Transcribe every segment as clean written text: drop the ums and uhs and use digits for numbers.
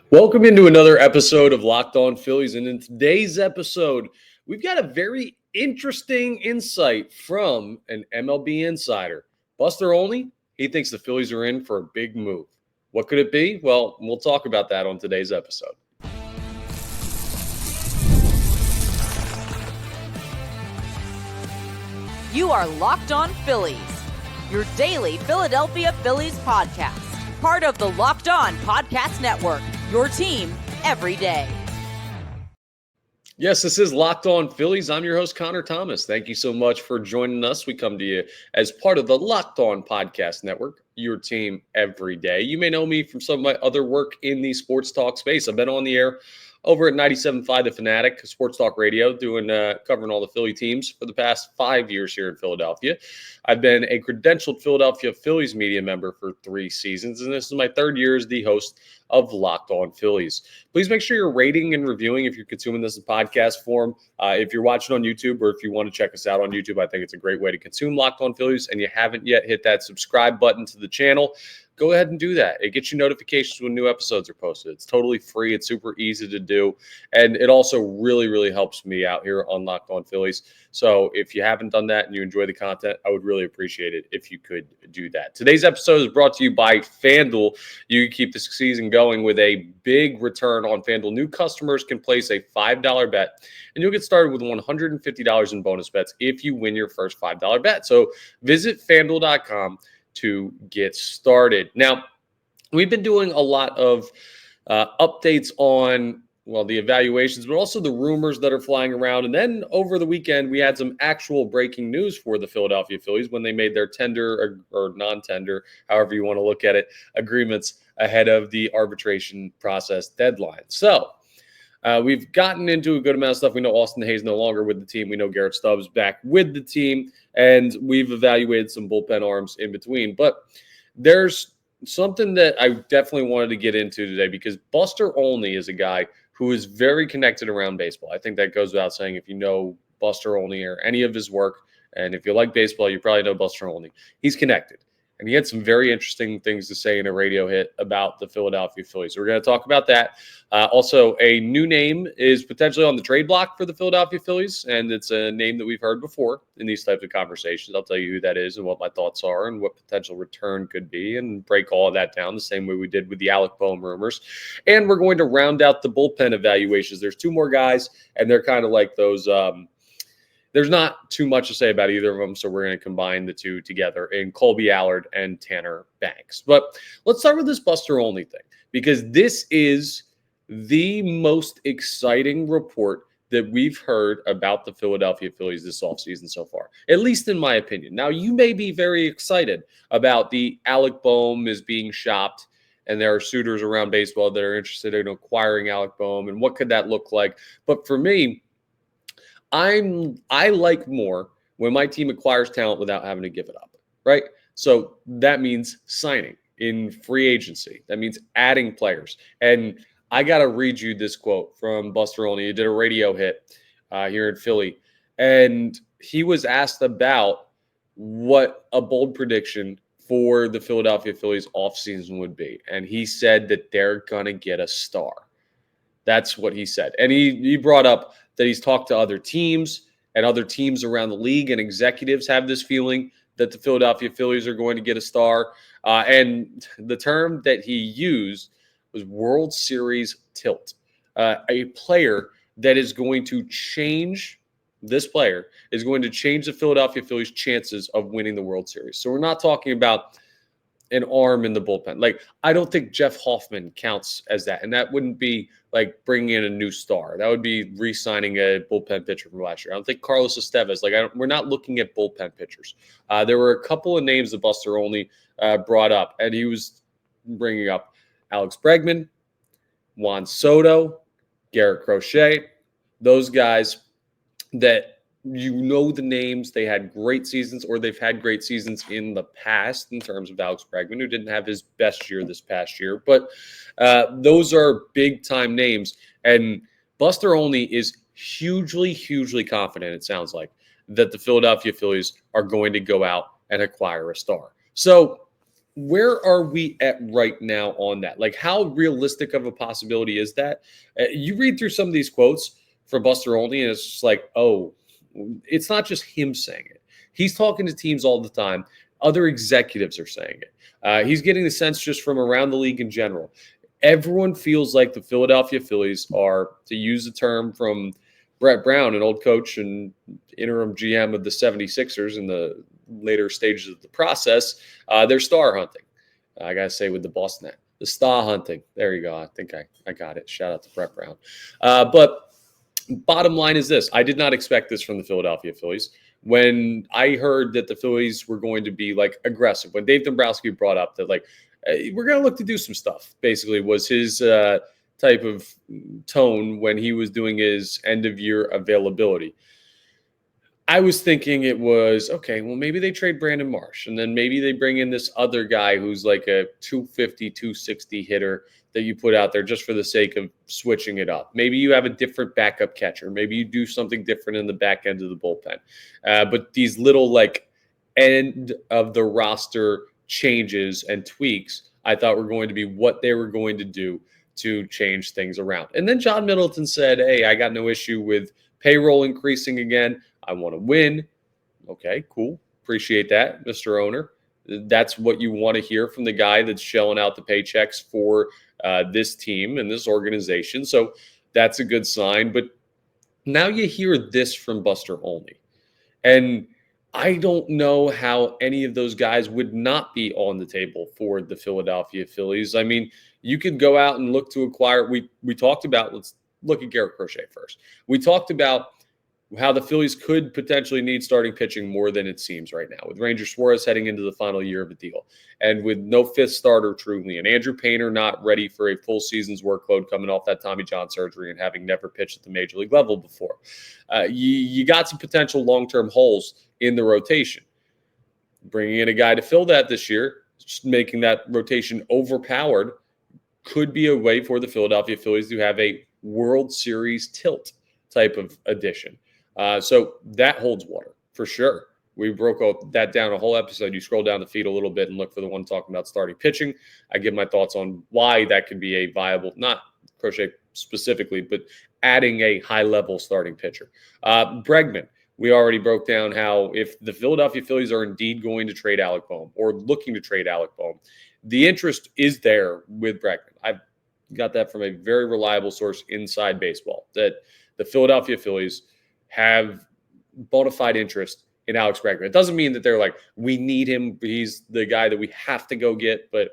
Welcome into another episode of Locked On Phillies. And in today's episode, we've got a very interesting insight from an MLB insider. Buster Olney, he thinks the Phillies are in for a big move. What could it be? Well, we'll talk about that on today's episode. You are Locked On Phillies, your daily Philadelphia Phillies podcast. Part of the Locked On Podcast Network, your team every day. Yes, this is Locked On Phillies. I'm your host, Connor Thomas. Thank you so much for joining us. We come to you as part of the Locked On Podcast Network, your team every day. You may know me from some of my other work in the sports talk space. I've been on the air over at 97.5 The Fanatic, Sports Talk Radio, covering all the Philly teams for the past 5 years here in Philadelphia. I've been a credentialed Philadelphia Phillies media member for 3 seasons, and this is my 3rd year as the host of Locked On Phillies. Please make sure you're rating and reviewing if you're consuming this in podcast form. If you're watching on YouTube or if you want to check us out on YouTube, I think it's a great way to consume Locked On Phillies, and you haven't yet hit that subscribe button to the channel, go ahead and do that. It gets you notifications when new episodes are posted. It's totally free. It's super easy to do. And it also really, really helps me out here on Locked On Phillies. So if you haven't done that and you enjoy the content, I would really appreciate it if you could do that. Today's episode is brought to you by FanDuel. You can keep this season going with a big return on FanDuel. New customers can place a $5 bet, and you'll get started with $150 in bonus bets if you win your first $5 bet. So visit FanDuel.com to get started. Now, we've been doing a lot of updates on, the evaluations, but also the rumors that are flying around. And then over the weekend, we had some actual breaking news for the Philadelphia Phillies when they made their tender or non-tender, however you want to look at it, agreements ahead of the arbitration process deadline. So we've gotten into a good amount of stuff. We know Austin Hayes no longer with the team. We know Garrett Stubbs back with the team, and we've evaluated some bullpen arms in between. But there's something that I definitely wanted to get into today because Buster Olney is a guy who is very connected around baseball. I think that goes without saying if you know Buster Olney or any of his work, and if you like baseball, you probably know Buster Olney. He's connected. And he had some very interesting things to say in a radio hit about the Philadelphia Phillies. So we're going to talk about that. Also, a new name is potentially on the trade block for the Philadelphia Phillies, and it's a name that we've heard before in these types of conversations. I'll tell you who that is and what my thoughts are and what potential return could be and break all of that down the same way we did with the Alec Bohm rumors. And we're going to round out the bullpen evaluations. There's 2 more guys, and they're kind of like those there's not too much to say about either of them, so we're going to combine the 2 together in Kolby, Allard, and Tanner Banks. But let's start with this Buster Olney thing, because this is the most exciting report that we've heard about the Philadelphia Phillies this offseason so far, at least in my opinion. Now, you may be very excited about the Alec Bohm is being shopped, and there are suitors around baseball that are interested in acquiring Alec Bohm, and what could that look like? But for me, I like more when my team acquires talent without having to give it up, right? So that means signing in free agency. That means adding players. And I got to read you this quote from Buster Olney. He did a radio hit here in Philly, and he was asked about what a bold prediction for the Philadelphia Phillies offseason would be. And he said that they're going to get a star. That's what he said. And he brought up that he's talked to other teams, and other teams around the league and executives have this feeling that the Philadelphia Phillies are going to get a star. And the term that he used was World Series tilt. A player that is going to change, this player is going to change the Philadelphia Phillies' chances of winning the World Series. So we're not talking about an arm in the bullpen. Like, I don't think Jeff Hoffman counts as that. And that wouldn't be like bringing in a new star. That would be re-signing a bullpen pitcher from last year. I don't think Carlos Estevez. We're not looking at bullpen pitchers. There were a couple of names that Buster Olney brought up, and he was bringing up Alex Bregman, Juan Soto, Garrett Crochet, those guys that you know the names. They had great seasons, or they've had great seasons in the past in terms of Alex Bregman, who didn't have his best year this past year. But those are big-time names. And Buster Olney is hugely, hugely confident, it sounds like, that the Philadelphia Phillies are going to go out and acquire a star. So where are we at right now on that? Like, how realistic of a possibility is that? You read through some of these quotes from Buster Olney, and it's just like, oh, it's not just him saying it. He's talking to teams all the time. Other executives are saying it. He's getting the sense just from around the league in general. Everyone feels like the Philadelphia Phillies are, to use a term from Brett Brown, an old coach and interim GM of the 76ers in the later stages of the process, they're star hunting. I got to say with the Boston, the star hunting. There you go. I think I got it. Shout out to Brett Brown. But bottom line is this. I did not expect this from the Philadelphia Phillies. When I heard that the Phillies were going to be like aggressive, when Dave Dombrowski brought up that like, we're going to look to do some stuff, basically was his type of tone when he was doing his end of year availability. I was thinking it was, okay, well, maybe they trade Brandon Marsh, and then maybe they bring in this other guy who's like a 250, 260 hitter that you put out there just for the sake of switching it up. Maybe you have a different backup catcher. Maybe you do something different in the back end of the bullpen. But these little like end of the roster changes and tweaks, I thought were going to be what they were going to do to change things around. And then John Middleton said, hey, I got no issue with payroll increasing again. I want to win. Okay, cool. Appreciate that, Mr. Owner. That's what you want to hear from the guy that's shelling out the paychecks for this team and this organization. So that's a good sign. But now you hear this from Buster Olney. And I don't know how any of those guys would not be on the table for the Philadelphia Phillies. I mean, you could go out and look to acquire. We talked about, let's look at Garrett Crochet first. We talked about how the Phillies could potentially need starting pitching more than it seems right now, with Ranger Suarez heading into the final year of a deal, and with no fifth starter truly, and Andrew Painter not ready for a full season's workload coming off that Tommy John surgery and having never pitched at the major league level before. You got some potential long-term holes in the rotation. Bringing in a guy to fill that this year, just making that rotation overpowered, could be a way for the Philadelphia Phillies to have a World Series tilt type of addition. So that holds water for sure. We broke that down a whole episode. You scroll down the feed a little bit and look for the one talking about starting pitching. I give my thoughts on why that could be a viable, not Crochet specifically, but adding a high-level starting pitcher. Bregman, we already broke down how if the Philadelphia Phillies are indeed going to trade Alec Bohm or looking to trade Alec Bohm, the interest is there with Bregman. I've got that from a very reliable source inside baseball, that the Philadelphia Phillies have bona fide interest in Alex Bregman. It doesn't mean that they're like, we need him, he's the guy that we have to go get, but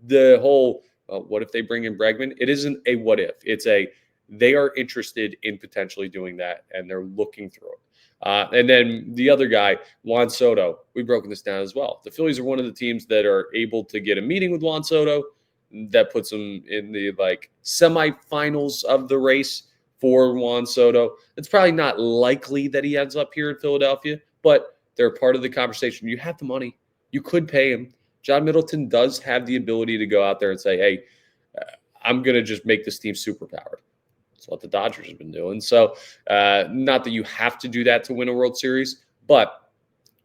the whole, what if they bring in Bregman? It isn't a what if. It's a, they are interested in potentially doing that, and they're looking through it. And then the other guy, Juan Soto, we've broken this down as well. The Phillies are one of the teams that are able to get a meeting with Juan Soto that puts them in the like semifinals of the race for Juan Soto. It's probably not likely that he ends up here in Philadelphia, but they're part of the conversation. You have the money. You could pay him. John Middleton does have the ability to go out there and say, hey, I'm going to just make this team superpowered. That's what the Dodgers have been doing. So not that you have to do that to win a World Series, but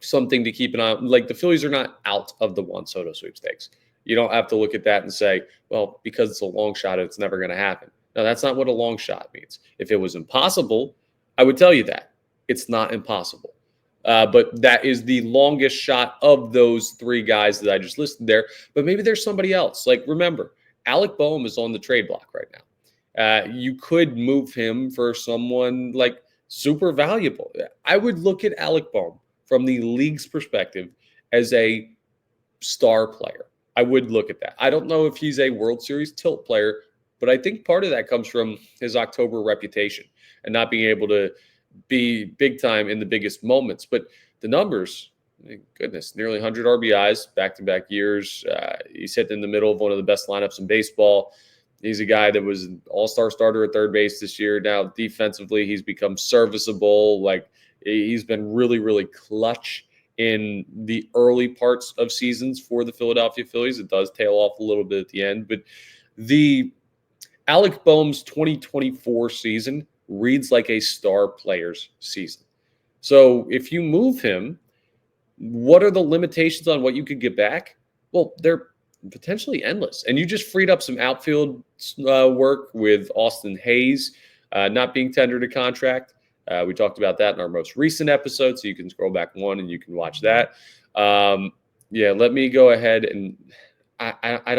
something to keep an eye on. Like, the Phillies are not out of the Juan Soto sweepstakes. You don't have to look at that and say, well, because it's a long shot, it's never going to happen. No, that's not what a long shot means. If it was impossible, I would tell you that. It's not impossible. But that is the longest shot of those three guys that I just listed there. But maybe there's somebody else. Like, remember, Alec Bohm is on the trade block right now. You could move him for someone like super valuable. I would look at Alec Bohm from the league's perspective as a star player. I would look at that. I don't know if he's a World Series tilt player, but I think part of that comes from his October reputation and not being able to be big time in the biggest moments. But the numbers, goodness, nearly 100 RBIs, back-to-back years. He's hit in the middle of one of the best lineups in baseball. He's a guy that was an all-star starter at third base this year. Now, defensively, he's become serviceable. Like, he's been really, really clutch in the early parts of seasons for the Philadelphia Phillies. It does tail off a little bit at the end. But the Alec Bohm's 2024 season reads like a star player's season. So if you move him, what are the limitations on what you could get back? well, they're potentially endless. And you just freed up some outfield work with Austin Hayes not being tendered a contract. We talked about that in our most recent episode, so you can scroll back one and you can watch that. Yeah, let me go ahead and I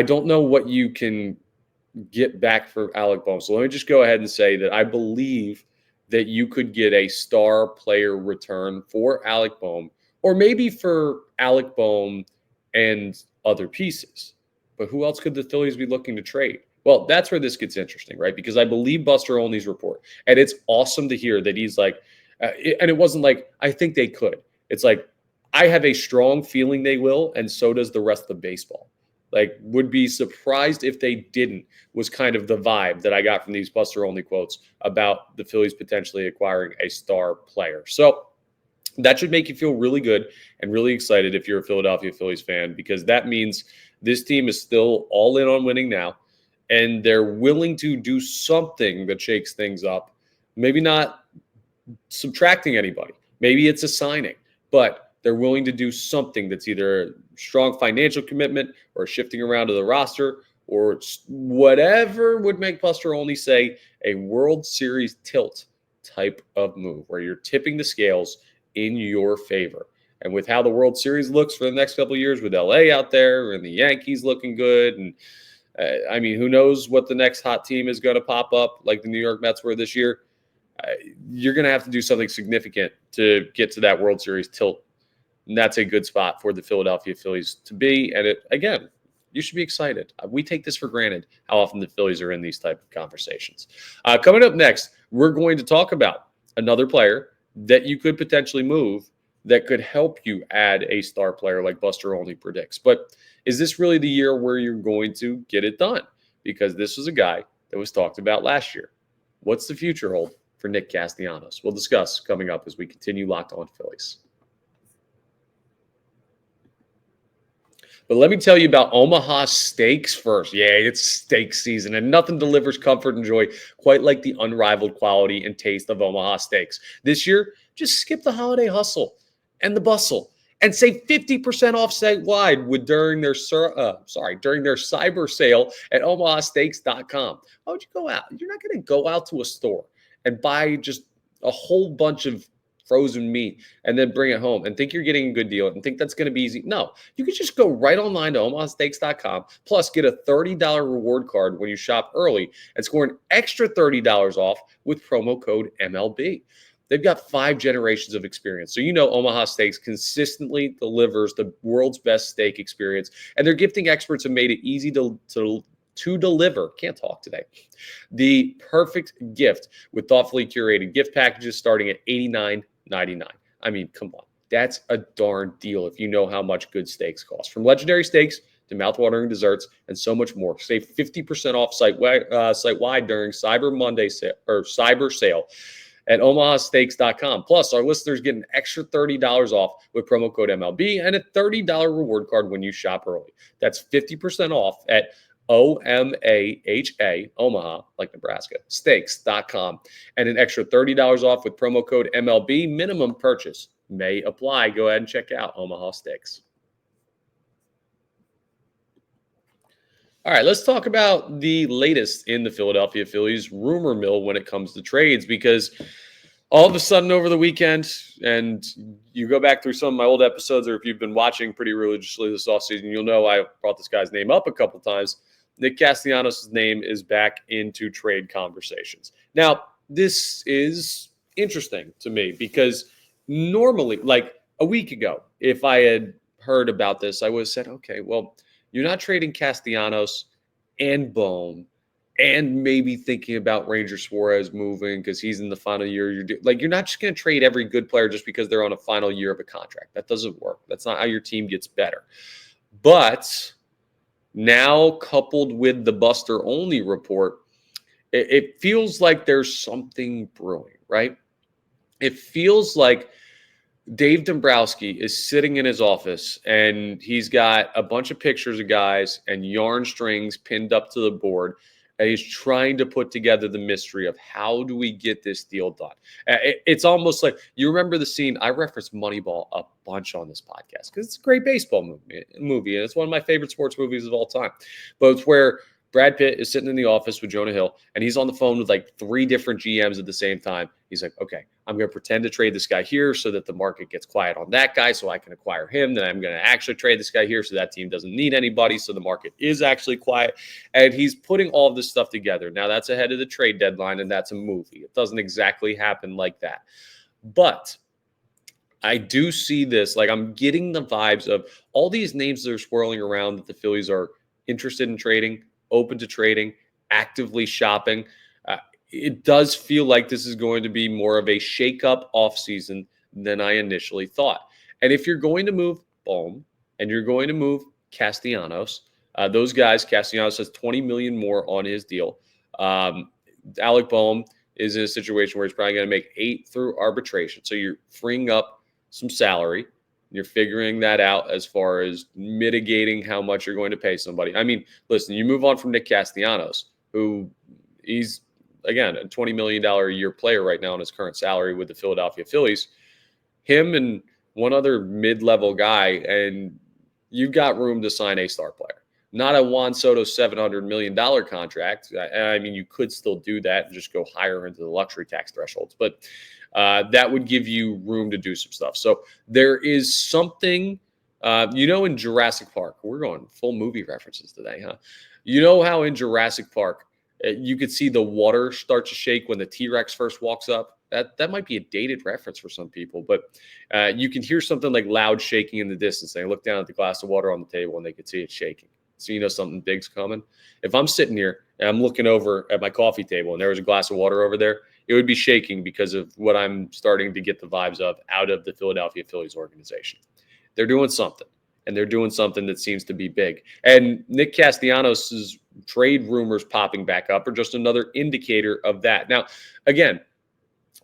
don't know what you can get back for Alec Bohm. So let me just go ahead and say that I believe that you could get a star player return for Alec Bohm, or maybe for Alec Bohm and other pieces. But who else could the Phillies be looking to trade? Well, that's where this gets interesting, right? Because I believe Buster Olney's report, and it's awesome to hear that he's like, and it wasn't like, I think they could. It's like, I have a strong feeling they will, and so does the rest of baseball. Like, would be surprised if they didn't, was kind of the vibe that I got from these Buster Olney quotes about the Phillies potentially acquiring a star player. So that should make you feel really good and really excited if you're a Philadelphia Phillies fan, because that means this team is still all in on winning now, and they're willing to do something that shakes things up. Maybe not subtracting anybody. Maybe it's a signing, but they're willing to do something that's either a strong financial commitment or shifting around to the roster or whatever would make Buster Olney say a World Series tilt type of move where you're tipping the scales in your favor. And with how the World Series looks for the next couple of years with LA out there and the Yankees looking good, and I mean, who knows what the next hot team is going to pop up like the New York Mets were this year. You're going to have to do something significant to get to that World Series tilt. And that's a good spot for the Philadelphia Phillies to be. And again, you should be excited. We take this for granted how often the Phillies are in these type of conversations. Coming up next, we're going to talk about another player that you could potentially move that could help you add a star player like Buster Olney predicts. But is this really the year where you're going to get it done? Because this was a guy that was talked about last year. What's the future hold for Nick Castellanos? We'll discuss coming up as we continue Locked On Phillies. But let me tell you about Omaha Steaks first. Yeah, it's steak season, and nothing delivers comfort and joy quite like the unrivaled quality and taste of Omaha Steaks. This year, just skip the holiday hustle and the bustle and save 50% off site-wide during their cyber sale at omahasteaks.com. Why would you go out? You're not going to go out to a store and buy just a whole bunch of frozen meat and then bring it home and think you're getting a good deal and think that's going to be easy. No, you can just go right online to omahasteaks.com, plus get a $30 reward card when you shop early and score an extra $30 off with promo code MLB. They've got 5 generations of experience. So you know Omaha Steaks consistently delivers the world's best steak experience, and their gifting experts have made it easy to deliver. Can't talk today. The perfect gift with thoughtfully curated gift packages starting at $89.99. I mean, come on. That's a darn deal if you know how much good steaks cost. From legendary steaks to mouthwatering desserts and so much more. Save 50% off site-wide during Cyber Monday sale or Cyber Sale at omahasteaks.com. Plus, our listeners get an extra $30 off with promo code MLB and a $30 reward card when you shop early. That's 50% off at Omaha, like Nebraska, steaks.com, and an extra $30 off with promo code MLB. Minimum purchase may apply. Go ahead and check out Omaha Steaks. All right, let's talk about the latest in the Philadelphia Phillies rumor mill when it comes to trades, because all of a sudden over the weekend, and you go back through some of my old episodes, or if you've been watching pretty religiously this offseason, you'll know I brought this guy's name up a couple times. Nick Castellanos' name is back into trade conversations. Now, this is interesting to me because normally, like a week ago, if I had heard about this, I would have said, okay, well, you're not trading Castellanos and Bohm and maybe thinking about Ranger Suarez moving because he's in the final year. You're not just going to trade every good player just because they're on a final year of a contract. That doesn't work. That's not how your team gets better. But now, coupled with the Buster Olney report, it feels like there's something brewing, right? It feels like Dave Dombrowski is sitting in his office and he's got a bunch of pictures of guys and yarn strings pinned up to the board. and he's trying to put together the mystery of how do we get this deal done. It's almost like, you remember the scene, I referenced Moneyball a bunch on this podcast because it's a great baseball movie, and it's one of my favorite sports movies of all time. But it's where Brad Pitt is sitting in the office with Jonah Hill, and he's on the phone with like 3 different GMs at the same time. He's like, okay, I'm going to pretend to trade this guy here so that the market gets quiet on that guy so I can acquire him. Then I'm going to actually trade this guy here so that team doesn't need anybody, so the market is actually quiet. And he's putting all of this stuff together. Now, that's ahead of the trade deadline, and that's a movie. It doesn't exactly happen like that. But I do see this, like I'm getting the vibes of all these names that are swirling around that the Phillies are interested in trading, open to trading, actively shopping. It does feel like this is going to be more of a shake-up offseason than I initially thought. And if you're going to move Bohm and you're going to move Castellanos, those guys, Castellanos has $20 million more on his deal. Alec Bohm is in a situation where he's probably going to make 8 through arbitration. So you're freeing up some salary. You're figuring that out as far as mitigating how much you're going to pay somebody. I mean, listen, you move on from Nick Castellanos, who he's, again, a $20 million a year player right now on his current salary with the Philadelphia Phillies. Him and one other mid-level guy, and you've got room to sign a star player. Not a Juan Soto $700 million contract. I mean, you could still do that and just go higher into the luxury tax thresholds, but that would give you room to do some stuff. So there is something, in Jurassic Park, we're going full movie references today, huh? You know how in Jurassic Park, you could see the water start to shake when the T-Rex first walks up? That might be a dated reference for some people, but you can hear something like loud shaking in the distance. They look down at the glass of water on the table and they could see it shaking. So you know something big's coming. If I'm sitting here and I'm looking over at my coffee table and there was a glass of water over there, it would be shaking because of what I'm starting to get the vibes of out of the Philadelphia Phillies organization. They're doing something, and they're doing something that seems to be big. And Nick Castellanos' trade rumors popping back up are just another indicator of that. Now, again,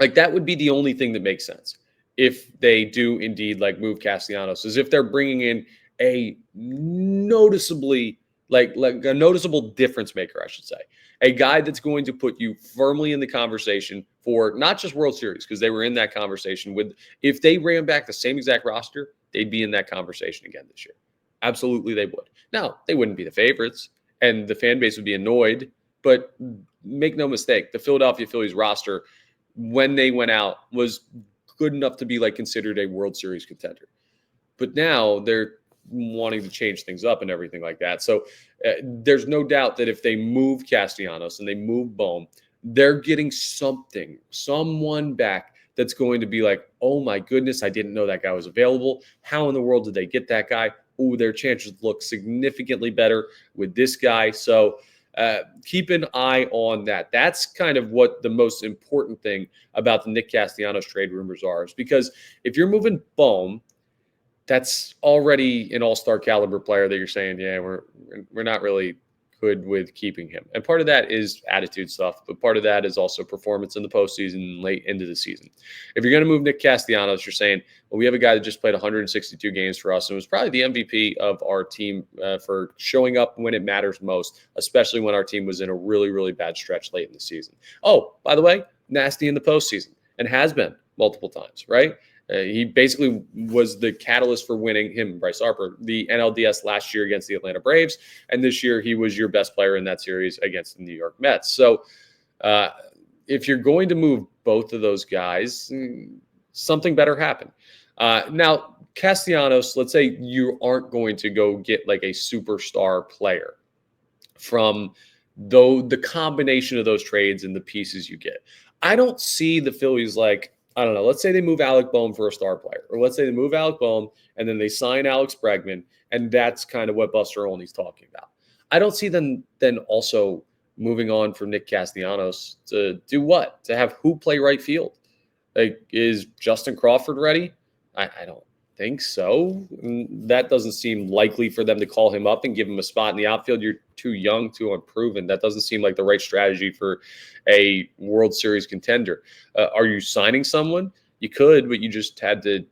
like that would be the only thing that makes sense if they do indeed like move Castellanos, is if they're bringing in a noticeably like a noticeable difference maker, I should say. A guy that's going to put you firmly in the conversation for not just World Series, because they were in that conversation with, if they ran back the same exact roster, they'd be in that conversation again this year. Absolutely, they would. Now, they wouldn't be the favorites, and the fan base would be annoyed, but make no mistake, the Philadelphia Phillies roster, when they went out, was good enough to be like considered a World Series contender. But now they're wanting to change things up and everything like that. So there's no doubt that if they move Castellanos and they move Bohm, they're getting someone back that's going to be like, oh my goodness, I didn't know that guy was available. How in the world did they get that guy? Oh, their chances look significantly better with this guy. So keep an eye on that. That's kind of what the most important thing about the Nick Castellanos trade rumors are, is because if you're moving Bohm, that's already an all-star caliber player that you're saying, yeah, we're not really good with keeping him. And part of that is attitude stuff, but part of that is also performance in the postseason, late into the season. If you're going to move Nick Castellanos, you're saying, well, we have a guy that just played 162 games for us and was probably the MVP of our team for showing up when it matters most, especially when our team was in a really, really bad stretch late in the season. Oh, by the way, nasty in the postseason and has been multiple times, right? He basically was the catalyst for winning, him and Bryce Harper, the NLDS last year against the Atlanta Braves. And this year he was your best player in that series against the New York Mets. So if you're going to move both of those guys, something better happen. Now, Castellanos, let's say you aren't going to go get like a superstar player from the combination of those trades and the pieces you get. I don't see the Phillies like, I don't know, let's say they move Alec Bohm for a star player, or let's say they move Alec Bohm and then they sign Alex Bregman, and that's kind of what Buster Olney's talking about. I don't see them then also moving on from Nick Castellanos to do what? To have who play right field? Like, is Justin Crawford ready? I don't think so. That doesn't seem likely for them to call him up and give him a spot in the outfield. You're too young, too unproven. That doesn't seem like the right strategy for a World Series contender. Are you signing someone? You could, but you just had to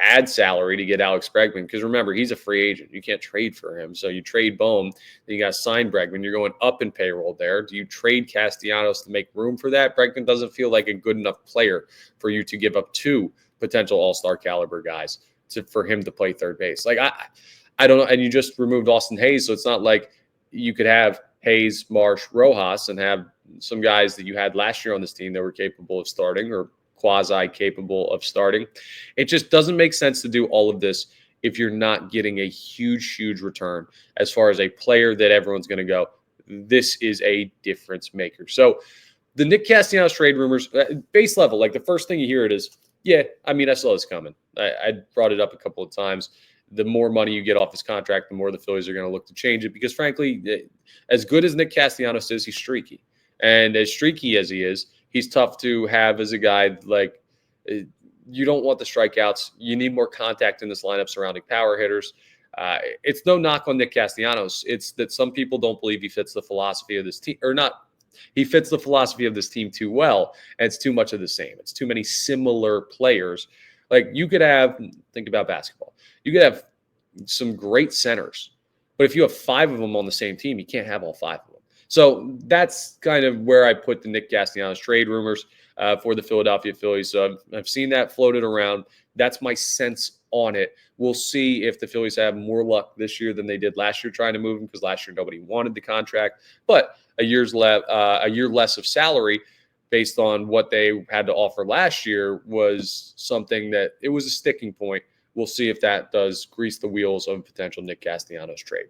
add salary to get Alex Bregman, because remember, he's a free agent. You can't trade for him. So you trade Bohm, then you got to sign Bregman. You're going up in payroll there. Do you trade Castellanos to make room for that? Bregman doesn't feel like a good enough player for you to give up 2 potential all-star caliber guys for him to play third base. Like, I don't know. And you just removed Austin Hayes, so it's not like you could have Hayes, Marsh, Rojas, and have some guys that you had last year on this team that were capable of starting or quasi-capable of starting. It just doesn't make sense to do all of this if you're not getting a huge return as far as a player that everyone's going to go, this is a difference maker. So the Nick Castellanos trade rumors, base level, like the first thing you hear it is, yeah, I mean, I saw this coming. I brought it up a couple of times. The more money you get off his contract, the more the Phillies are going to look to change it, because frankly, as good as Nick Castellanos is, he's streaky. And as streaky as he is, he's tough to have as a guy. Like, you don't want the strikeouts. You need more contact in this lineup surrounding power hitters. It's no knock on Nick Castellanos. It's that some people don't believe he fits the philosophy of this team, or not. He fits the philosophy of this team too well, and it's too much of the same. It's too many similar players. Like, you could have, think about basketball. You could have some great centers, but if you have 5 of them on the same team, you can't have all 5 of them. So that's kind of where I put the Nick Castellanos trade rumors for the Philadelphia Phillies. So I've seen that floated around. That's my sense on it. We'll see if the Phillies have more luck this year than they did last year trying to move him, because last year nobody wanted the contract. But a year less of salary based on what they had to offer last year was something that it was a sticking point. We'll see if that does grease the wheels of a potential Nick Castellanos trade.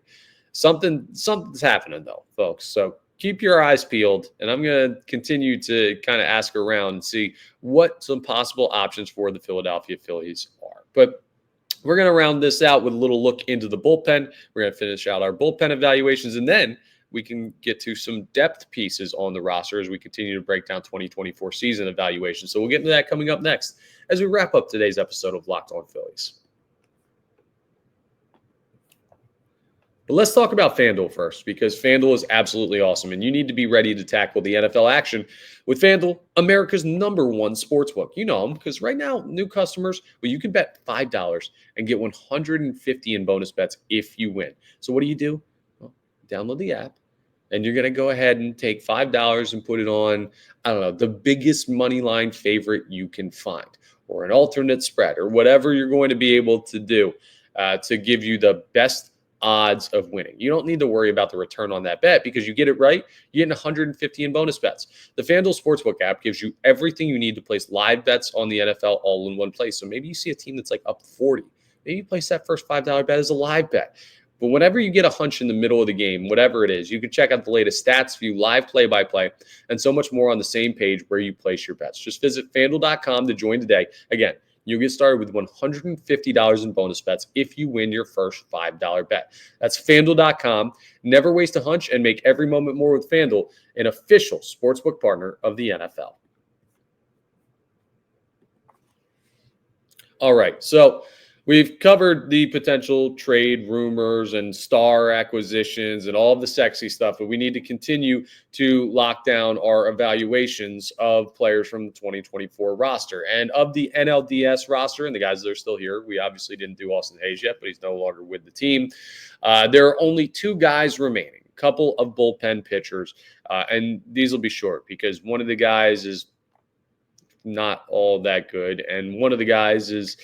Something's happening, though, folks. So keep your eyes peeled, and I'm going to continue to kind of ask around and see what some possible options for the Philadelphia Phillies are. But we're going to round this out with a little look into the bullpen. We're going to finish out our bullpen evaluations, and then we can get to some depth pieces on the roster as we continue to break down 2024 season evaluations. So we'll get into that coming up next as we wrap up today's episode of Locked On Phillies. But let's talk about FanDuel first, because FanDuel is absolutely awesome, and you need to be ready to tackle the NFL action with FanDuel, America's #1 sportsbook. You know them, because right now, new customers, well, you can bet $5 and get $150 in bonus bets if you win. So what do? Well, download the app, and you're going to go ahead and take $5 and put it on, I don't know, the biggest money line favorite you can find, or an alternate spread, or whatever you're going to be able to do to give you the best odds of winning. You don't need to worry about the return on that bet, because you get it right, you get $150 in bonus bets. The FanDuel Sportsbook app gives you everything you need to place live bets on the NFL all in one place. So maybe you see a team that's like up 40. Maybe you place that first $5 bet as a live bet. But whenever you get a hunch in the middle of the game, whatever it is, you can check out the latest stats, view live play-by-play, and so much more on the same page where you place your bets. Just visit FanDuel.com to join today. Again, you'll get started with $150 in bonus bets if you win your first $5 bet. That's FanDuel.com. Never waste a hunch, and make every moment more with FanDuel, an official sportsbook partner of the NFL. All right, so we've covered the potential trade rumors and star acquisitions and all of the sexy stuff, but we need to continue to lock down our evaluations of players from the 2024 roster. And of the NLDS roster and the guys that are still here, we obviously didn't do Austin Hayes yet, but he's no longer with the team. There are only 2 guys remaining, a couple of bullpen pitchers, and these will be short because one of the guys is not all that good, and one of the guys is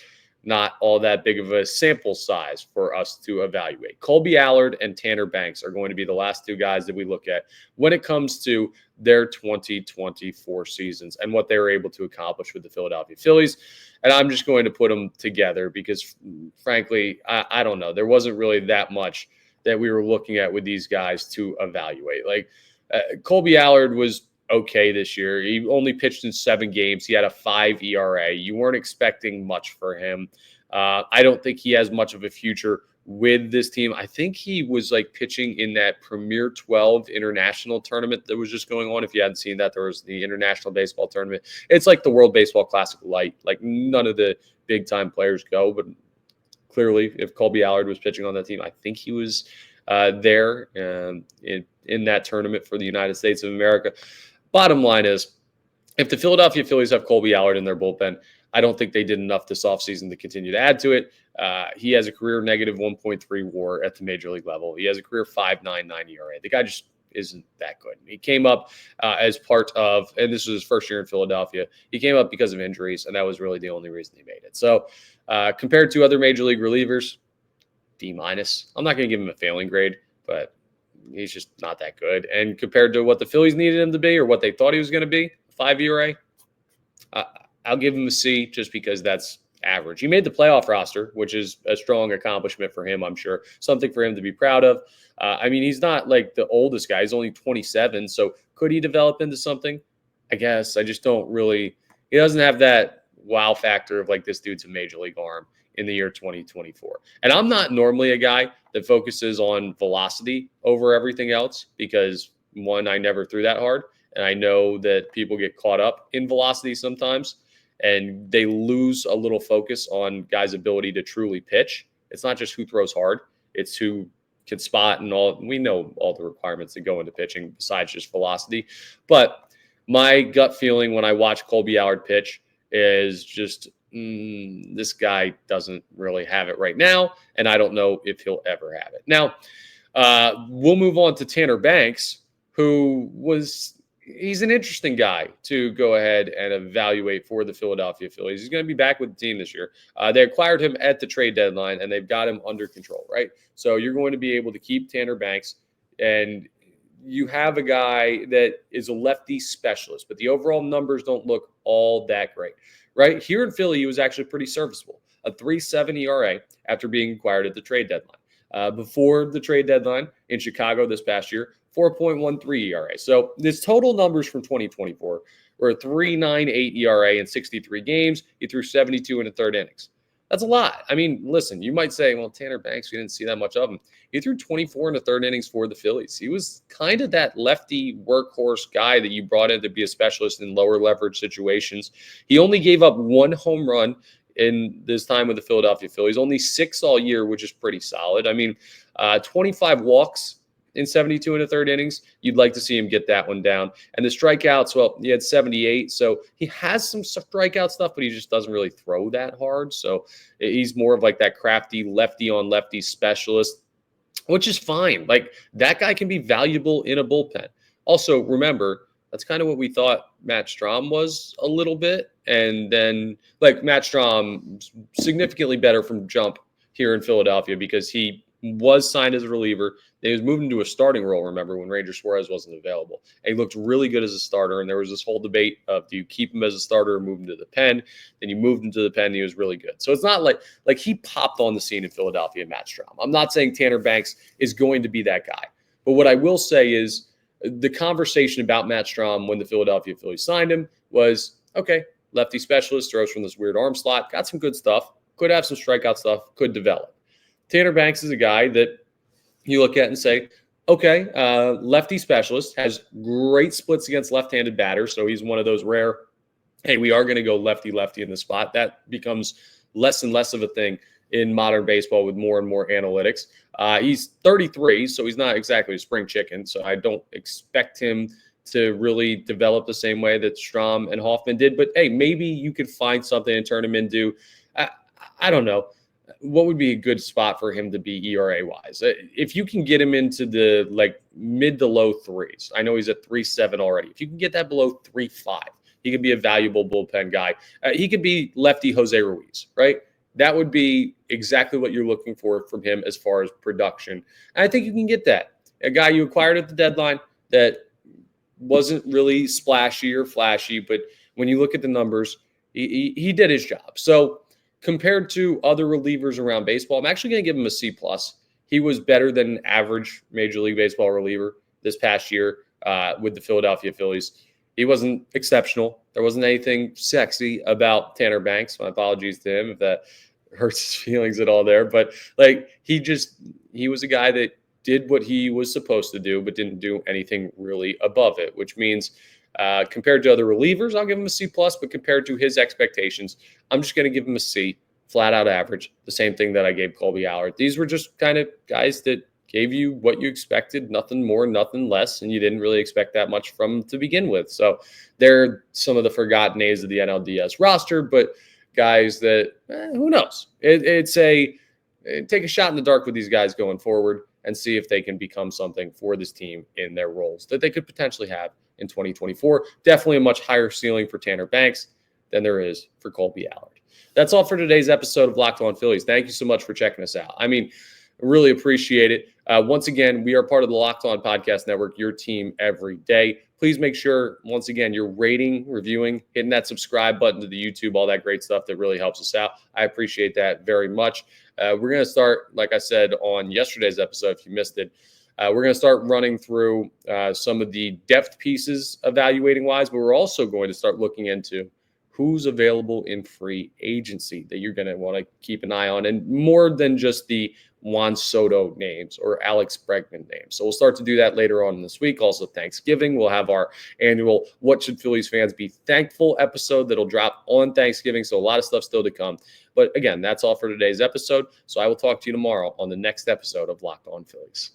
not all that big of a sample size for us to evaluate. Kolby, Allard, and Tanner Banks are going to be the last 2 guys that we look at when it comes to their 2024 seasons and what they were able to accomplish with the Philadelphia Phillies. And I'm just going to put them together because, frankly, I don't know. There wasn't really that much that we were looking at with these guys to evaluate. Like, Kolby Allard was okay this year. He only pitched in 7 games. He had a 5 ERA. You weren't expecting much for him. I don't think he has much of a future with this team. I think he was like pitching in that Premier 12 international tournament that was just going on. If you hadn't seen that, there was the International Baseball Tournament. It's like the World Baseball Classic light. Like, none of the big time players go, but clearly if Kolby Allard was pitching on that team, I think he was there in that tournament for the United States of America. Bottom line is, if the Philadelphia Phillies have Kolby Allard in their bullpen, I don't think they did enough this offseason to continue to add to it. He has a career negative 1.3 WAR at the major league level. He has a career 5.99 ERA. The guy just isn't that good. He came up as part of, and this was his first year in Philadelphia, he came up because of injuries, and that was really the only reason he made it. So compared to other major league relievers, D-. I'm not going to give him a failing grade, but he's just not that good. And compared to what the Phillies needed him to be or what they thought he was going to be, 5 ERA, I'll give him a C just because that's average. He made the playoff roster, which is a strong accomplishment for him, I'm sure. Something for him to be proud of. I mean, he's not like the oldest guy. He's only 27. So could he develop into something? I guess. I just don't really – he doesn't have that wow factor of like this dude's a major league arm in the year 2024. And I'm not normally a guy that focuses on velocity over everything else because, one, I never threw that hard. And I know that people get caught up in velocity sometimes and they lose a little focus on guys' ability to truly pitch. It's not just who throws hard. It's who can spot and all. We know all the requirements that go into pitching besides just velocity. But my gut feeling when I watch Kolby Allard pitch is just this guy doesn't really have it right now, and I don't know if he'll ever have it. Now, we'll move on to Tanner Banks, who he's an interesting guy to go ahead and evaluate for the Philadelphia Phillies. He's going to be back with the team this year. They acquired him at the trade deadline, and they've got him under control, right? So you're going to be able to keep Tanner Banks, and you have a guy that is a lefty specialist, but the overall numbers don't look all that great, right? Here in Philly, he was actually pretty serviceable, a 3.7 ERA after being acquired at the trade deadline. Before the trade deadline in Chicago this past year, 4.13 ERA. So his total numbers from 2024 were a 3.98 ERA in 63 games. He threw 72 in the third innings. That's a lot. I mean, listen, you might say, well, Tanner Banks, we didn't see that much of him. He threw 24 in the third innings for the Phillies. He was kind of that lefty workhorse guy that you brought in to be a specialist in lower leverage situations. He only gave up 1 home run in this time with the Philadelphia Phillies, only 6 all year, which is pretty solid. I mean, 25 walks in 72 in the third innings. You'd like to see him get that one down. And the strikeouts, well, he had 78. So he has some strikeout stuff, but he just doesn't really throw that hard. So he's more of like that crafty lefty on lefty specialist, which is fine. Like that guy can be valuable in a bullpen. Also, remember, that's kind of what we thought Matt Strahm was a little bit. And then like Matt Strahm significantly better from jump here in Philadelphia because he was signed as a reliever. He was moved into a starting role, remember, when Ranger Suarez wasn't available. And he looked really good as a starter, and there was this whole debate of do you keep him as a starter or move him to the pen? Then you moved him to the pen, and he was really good. So it's not like he popped on the scene in Philadelphia, Matt Strahm. I'm not saying Tanner Banks is going to be that guy. But what I will say is the conversation about Matt Strahm when the Philadelphia Phillies signed him was, okay, lefty specialist, throws from this weird arm slot, got some good stuff, could have some strikeout stuff, could develop. Tanner Banks is a guy that you look at and say, okay, lefty specialist, has great splits against left-handed batters. So he's one of those rare, hey, we are going to go lefty-lefty in the spot. That becomes less and less of a thing in modern baseball with more and more analytics. He's 33, so he's not exactly a spring chicken. So I don't expect him to really develop the same way that Strahm and Hoffman did. But, hey, maybe you could find something and turn him into, I don't know. What would be a good spot for him to be ERA-wise? If you can get him into the mid to low threes, I know he's at 3.7 already. If you can get that below 3.5, he could be a valuable bullpen guy. He could be lefty Jose Ruiz, right? That would be exactly what you're looking for from him as far as production. And I think you can get that. A guy you acquired at the deadline that wasn't really splashy or flashy, but when you look at the numbers, he did his job. So compared to other relievers around baseball, I'm actually going to give him a C+. He was better than an average Major League Baseball reliever this past year with the Philadelphia Phillies. He wasn't exceptional. There wasn't anything sexy about Tanner Banks. My apologies to him if that hurts his feelings at all there. But he was a guy that did what he was supposed to do, but didn't do anything really above it, which means compared to other relievers, I'll give him a C+, but compared to his expectations, I'm just going to give him a C, flat out average, the same thing that I gave Kolby Allard. These were just kind of guys that gave you what you expected, nothing more, nothing less, and you didn't really expect that much from them to begin with. So they're some of the forgotten names of the NLDS roster, but guys that, who knows? Take a shot in the dark with these guys going forward and see if they can become something for this team in their roles that they could potentially have in 2024. Definitely a much higher ceiling for Tanner Banks than there is for Kolby Allard. That's all for today's episode of Locked On Phillies. Thank you so much for checking us out. I mean, really appreciate it. Once again, we are part of the Locked On Podcast Network, your team every day. Please make sure, once again, you're rating, reviewing, hitting that subscribe button to the YouTube, all that great stuff that really helps us out. I appreciate that very much. We're going to start, like I said on yesterday's episode, if you missed it, we're going to start running through some of the depth pieces evaluating-wise, but we're also going to start looking into who's available in free agency that you're going to want to keep an eye on, and more than just the Juan Soto names or Alex Bregman names. So we'll start to do that later on in this week. Also, Thanksgiving, we'll have our annual What Should Phillies Fans Be Thankful episode that'll drop on Thanksgiving. So a lot of stuff still to come. But again, that's all for today's episode. So I will talk to you tomorrow on the next episode of Locked On Phillies.